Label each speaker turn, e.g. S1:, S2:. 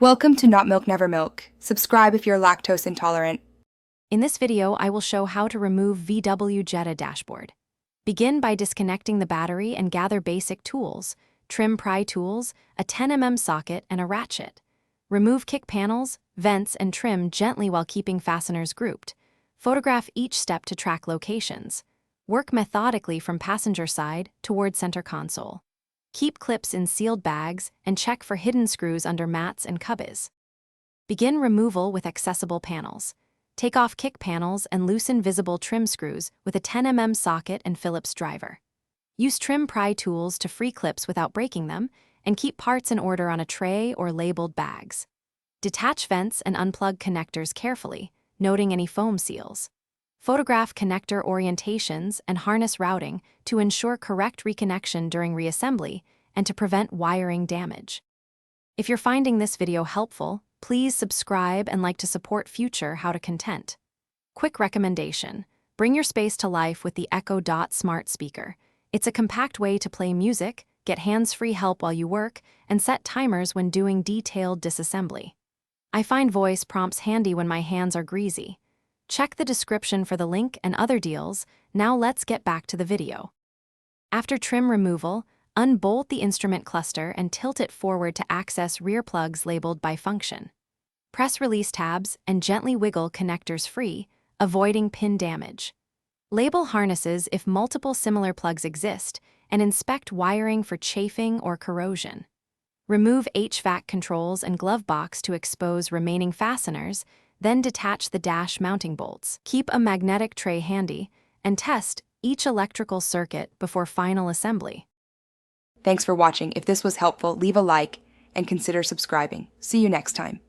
S1: Welcome to Not Milk Never Milk. Subscribe if you're lactose intolerant.
S2: In this video, I will show how to remove VW Jetta dashboard. Begin by disconnecting the battery and gather basic tools: trim pry tools, a 10 mm socket, and a ratchet. Remove kick panels, vents, and trim gently while keeping fasteners grouped. Photograph each step to track locations. Work methodically from passenger side toward center console. Keep clips in sealed bags and check for hidden screws under mats and cubbies. Begin removal with accessible panels. Take off kick panels and loosen visible trim screws with a 10 mm socket and Phillips driver. Use trim pry tools to free clips without breaking them, and keep parts in order on a tray or labeled bags. Detach vents and unplug connectors carefully, noting any foam seals. Photograph connector orientations and harness routing to ensure correct reconnection during reassembly and to prevent wiring damage. If you're finding this video helpful, please subscribe and like to support future How to content. Quick recommendation: bring your space to life with the Echo Dot smart speaker. It's a compact way to play music, get hands-free help while you work, and set timers when doing detailed disassembly. I find voice prompts handy when my hands are greasy. Check the description for the link and other deals. Now let's get back to the video. After trim removal, unbolt the instrument cluster and tilt it forward to access rear plugs labeled by function. Press release tabs and gently wiggle connectors free, avoiding pin damage. Label harnesses if multiple similar plugs exist, and inspect wiring for chafing or corrosion. Remove HVAC controls and glove box to expose remaining fasteners, then detach the dash mounting bolts. Keep a magnetic tray handy and test each electrical circuit before final assembly.
S1: Thanks for watching. If this was helpful, leave a like and consider subscribing. See you next time.